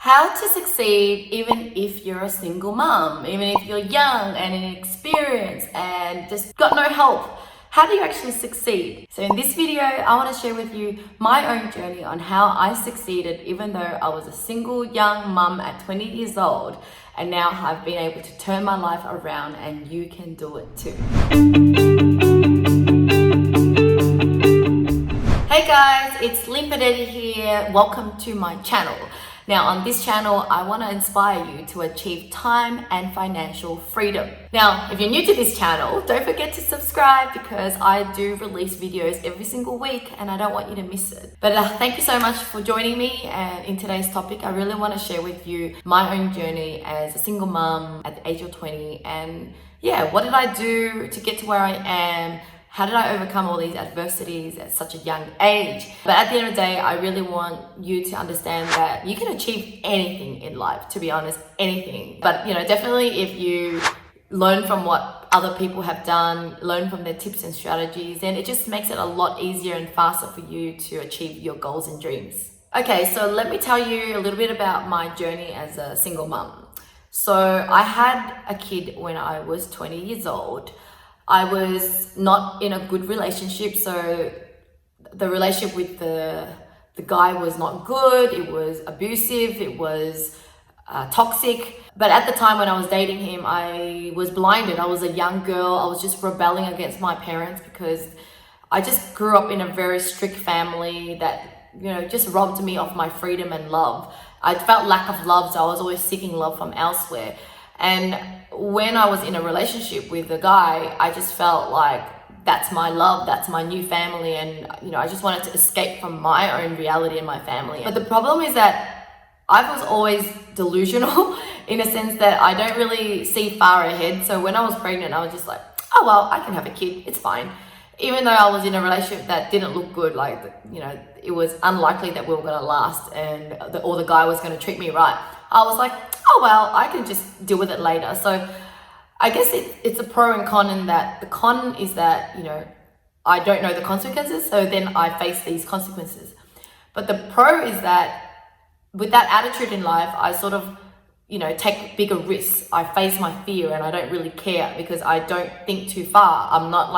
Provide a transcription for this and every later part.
How to succeed even if you're a single mom, even if you're young and inexperienced and just got no help. How do you actually succeed? So in this video, I want to share with you my own journey on how I succeeded even though I was a single young mum at 20 years old, and now I've been able to turn my life around, and you can do it too. Hey guys, it's Limpadeti here. Welcome to my channel. Now on this channel, I want to inspire you to achieve time and financial freedom. Now, if you're new to this channel, don't forget to subscribe because I do release videos every single week and I don't want you to miss it. But thank you so much for joining me, and in today's topic, I really want to share with you my own journey as a single mom at the age of 20, and yeah, what did I do to get to where I am? How did I overcome all these adversities at such a young age? But at the end of the day, I really want you to understand that you can achieve anything in life, to be honest, anything. But definitely if you learn from what other people have done, learn from their tips and strategies, then it just makes it a lot easier and faster for you to achieve your goals and dreams. Okay, so let me tell you a little bit about my journey as a single mum. So I had a kid when I was 20 years old. I was not in a good relationship, so the relationship with the guy was not good. It was abusive, it was toxic. But at the time when I was dating him, I was blinded. I was a young girl. I was just rebelling against my parents because I just grew up in a very strict family that just robbed me of my freedom and love. I felt lack of love, so I was always seeking love from elsewhere. And when I was in a relationship with a guy, I just felt like that's my love, that's my new family, and I just wanted to escape from my own reality and my family. But the problem is that I was always delusional in a sense that I don't really see far ahead. So when I was pregnant, I was just like, oh well, I can have a kid, it's fine. Even though I was in a relationship that didn't look good, it was unlikely that we were going to last, and or the guy was going to treat me right. I was like, oh well, I can just deal with it later. So I guess it's a pro and con in that the con is that, I don't know the consequences, so then I face these consequences. But the pro is that with that attitude in life, I sort of, take bigger risks. I face my fear and I don't really care because I don't think too far. I'm not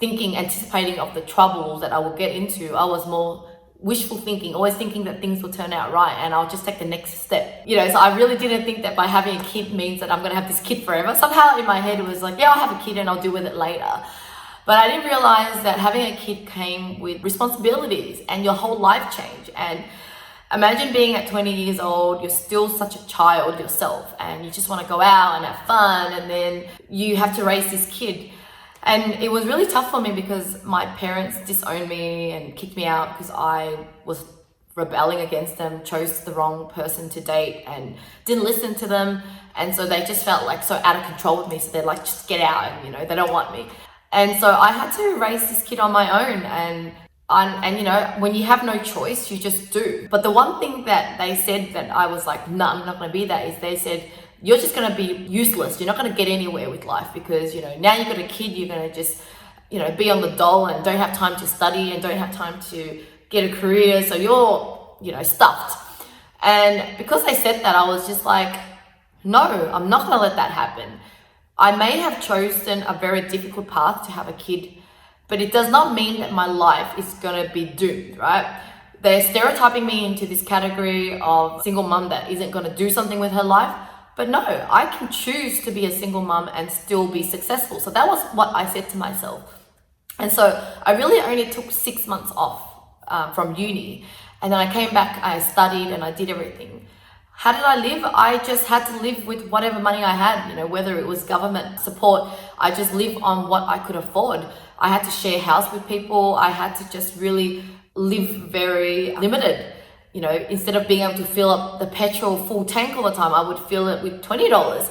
anticipating of the troubles that I will get into. I was more wishful thinking, always thinking that things will turn out right and I'll just take the next step. So I really didn't think that by having a kid means that I'm going to have this kid forever. Somehow in my head it was like, yeah, I'll have a kid and I'll deal with it later. But I didn't realize that having a kid came with responsibilities and your whole life changed. And imagine being at 20 years old, you're still such a child yourself and you just want to go out and have fun, and then you have to raise this kid. And it was really tough for me because my parents disowned me and kicked me out because I was rebelling against them, chose the wrong person to date and didn't listen to them. And so they just felt like so out of control with me. So they're like, just get out, and they don't want me. And so I had to raise this kid on my own. And when you have no choice, you just do. But the one thing that they said that I was like, no, I'm not going to be that, is they said, you're just going to be useless. You're not going to get anywhere with life because, now you've got a kid, you're going to just, be on the dole and don't have time to study and don't have time to get a career. So you're, stuffed. And because they said that, I was just like, no, I'm not going to let that happen. I may have chosen a very difficult path to have a kid, but it does not mean that my life is going to be doomed, right? They're stereotyping me into this category of single mom that isn't going to do something with her life. But no, I can choose to be a single mom and still be successful. So that was what I said to myself. And so I really only took 6 months off from uni. And then I came back, I studied and I did everything. How did I live? I just had to live with whatever money I had, whether it was government support. I just lived on what I could afford. I had to share house with people. I had to just really live very limited. Instead of being able to fill up the petrol full tank all the time, I would fill it with $20.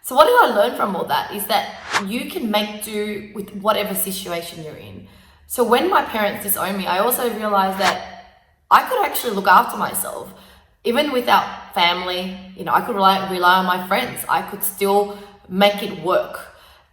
So what did I learn from all that is that you can make do with whatever situation you're in. So when my parents disowned me, I also realized that I could actually look after myself. Even without family, I could rely on my friends. I could still make it work.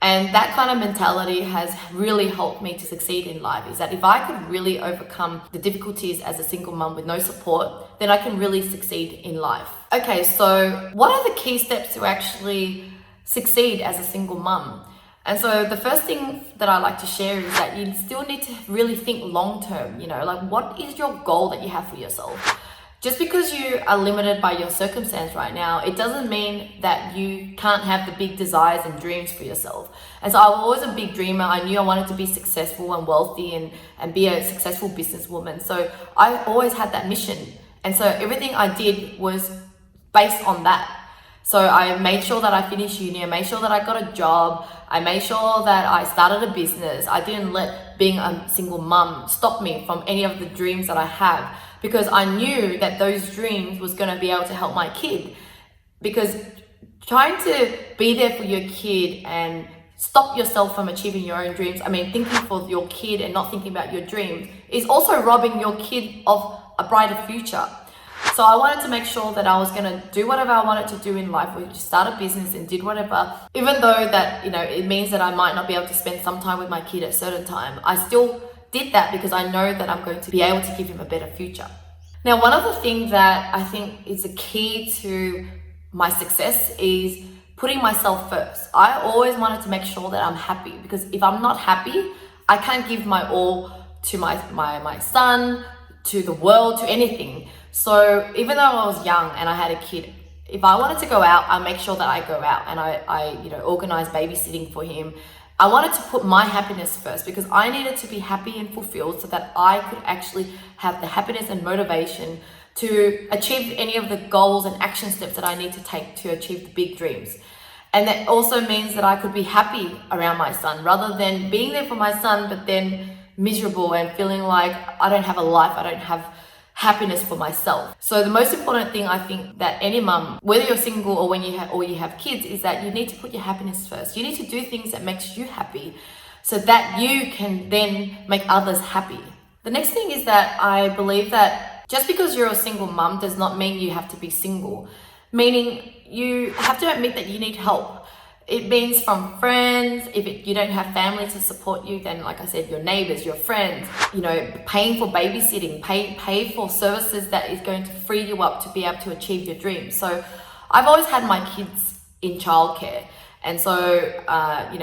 And that kind of mentality has really helped me to succeed in life, is that if I could really overcome the difficulties as a single mum with no support, then I can really succeed in life. Okay, so what are the key steps to actually succeed as a single mum? And so the first thing that I like to share is that you still need to really think long term, like what is your goal that you have for yourself? Just because you are limited by your circumstance right now, it doesn't mean that you can't have the big desires and dreams for yourself. And so I was always a big dreamer. I knew I wanted to be successful and wealthy and be a successful businesswoman. So I always had that mission. And so everything I did was based on that. So I made sure that I finished uni, I made sure that I got a job, I made sure that I started a business. I didn't let being a single mum stop me from any of the dreams that I have, because I knew that those dreams was going to be able to help my kid. Because trying to be there for your kid and stop yourself from achieving your own dreams, thinking for your kid and not thinking about your dreams, is also robbing your kid of a brighter future. So I wanted to make sure that I was going to do whatever I wanted to do in life, which is start a business and did whatever, even though that, it means that I might not be able to spend some time with my kid at a certain time. I still did that because I know that I'm going to be able to give him a better future. Now, one of the things that I think is a key to my success is putting myself first. I always wanted to make sure that I'm happy, because if I'm not happy, I can't give my all to my son, to the world, to anything. So even though I was young and I had a kid, if I wanted to go out, I make sure that I go out and I organize babysitting for him. I wanted to put my happiness first, because I needed to be happy and fulfilled so that I could actually have the happiness and motivation to achieve any of the goals and action steps that I need to take to achieve the big dreams. And that also means that I could be happy around my son, rather than being there for my son but then miserable and feeling like I don't have a life, I don't have happiness for myself. So the most important thing I think that any mum, whether you're single or when you have kids, is that you need to put your happiness first. You need to do things that makes you happy so that you can then make others happy. The next thing is that I believe that just because you're a single mum does not mean you have to be single, meaning you have to admit that you need help. It means from friends. If you don't have family to support you, then like I said, your neighbors, your friends, paying for babysitting, pay for services that is going to free you up to be able to achieve your dreams. So I've always had my kids in childcare. And so,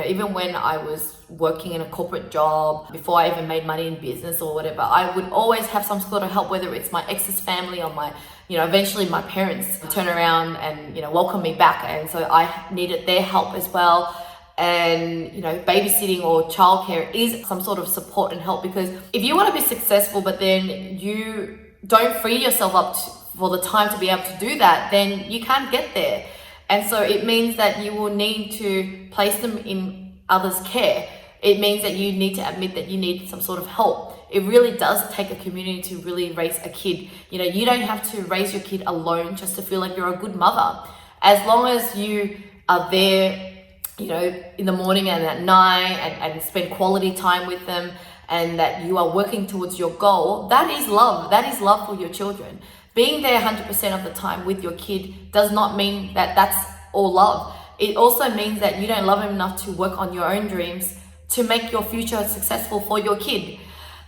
even when I was working in a corporate job, before I even made money in business or whatever, I would always have some sort of help, whether it's my ex's family or my, eventually my parents turn around and, welcome me back. And so I needed their help as well. And, babysitting or childcare is some sort of support and help, because if you want to be successful, but then you don't free yourself up for the time to be able to do that, then you can't get there. And so it means that you will need to place them in others' care. It means that you need to admit that you need some sort of help. It really does take a community to really raise a kid. You don't have to raise your kid alone just to feel like you're a good mother. As long as you are there, in the morning and at night and spend quality time with them, and that you are working towards your goal, that is love. That is love for your children. Being there 100% of the time with your kid does not mean that that's all love. It also means that you don't love him enough to work on your own dreams to make your future successful for your kid.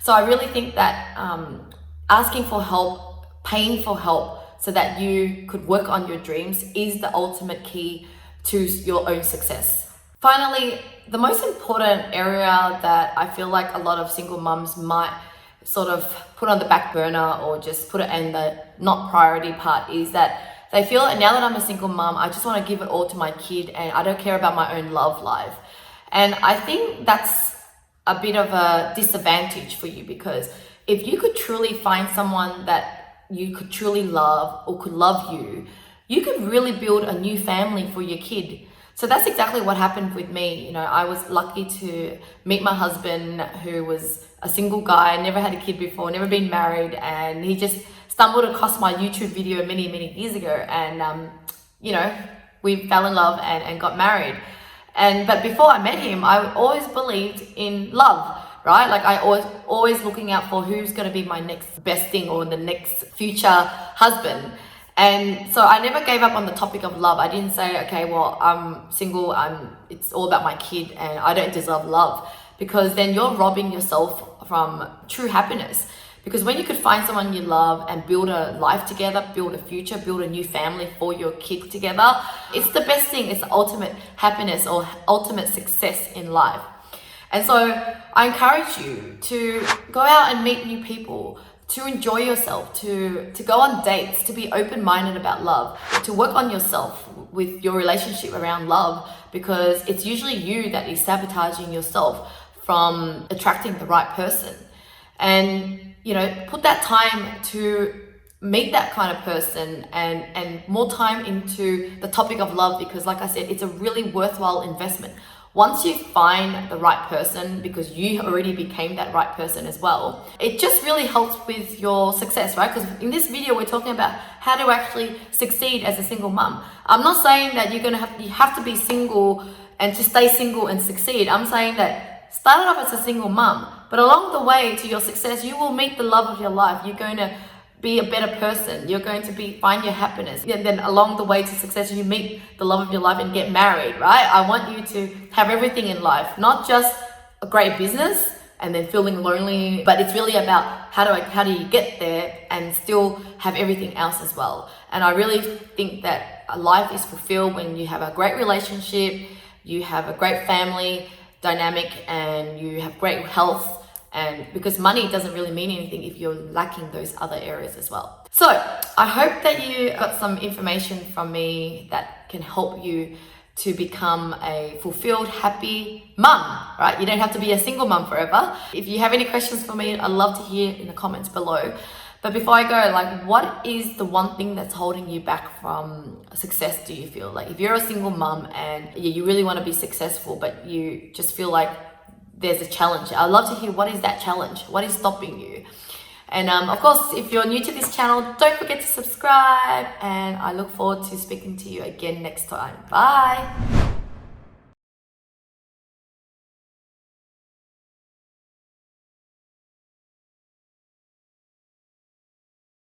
So I really think that asking for help, paying for help so that you could work on your dreams is the ultimate key to your own success. Finally, the most important area that I feel like a lot of single mums might sort of put on the back burner or just put it in the not priority part is that they feel that now that I'm a single mom, I just want to give it all to my kid and I don't care about my own love life. And I think that's a bit of a disadvantage for you, because if you could truly find someone that you could truly love or could love you, you could really build a new family for your kid. So that's exactly what happened with me. I was lucky to meet my husband, who was a single guy, never had a kid before, never been married, and he just stumbled across my YouTube video many, many years ago, and we fell in love and got married. But before I met him, I always believed in love, right? Like I always looking out for who's going to be my next best thing or the next future husband. And so I never gave up on the topic of love. I didn't say, okay, well, I'm single, it's all about my kid and I don't deserve love, because then you're robbing yourself from true happiness. Because when you could find someone you love and build a life together, build a future, build a new family for your kid together, it's the best thing. It's the ultimate happiness or ultimate success in life. And so I encourage you to go out and meet new people, to enjoy yourself, to go on dates, to be open-minded about love, to work on yourself with your relationship around love, because it's usually you that is sabotaging yourself from attracting the right person. And put that time to meet that kind of person and more time into the topic of love, because like I said, it's a really worthwhile investment. Once you find the right person, because you already became that right person as well, it just really helps with your success, right? Because in this video, we're talking about how to actually succeed as a single mom. I'm not saying that you have to be single and to stay single and succeed. I'm saying that start off as a single mom, but along the way to your success, you will meet the love of your life. You're going to be a better person. You're going to find your happiness. And then along the way to success, you meet the love of your life and get married, right? I want you to have everything in life, not just a great business and then feeling lonely, but it's really about how do you get there and still have everything else as well. And I really think that a life is fulfilled when you have a great relationship, you have a great family dynamic, and you have great health. And because money doesn't really mean anything if you're lacking those other areas as well. So I hope that you got some information from me that can help you to become a fulfilled, happy mum, right? You don't have to be a single mum forever. If you have any questions for me, I'd love to hear in the comments below. But before I go, what is the one thing that's holding you back from success, do you feel? Like if you're a single mum and you really want to be successful, but you just feel like there's a challenge. I'd love to hear, what is that challenge? What is stopping you? And of course, if you're new to this channel, don't forget to subscribe, and I look forward to speaking to you again next time. Bye.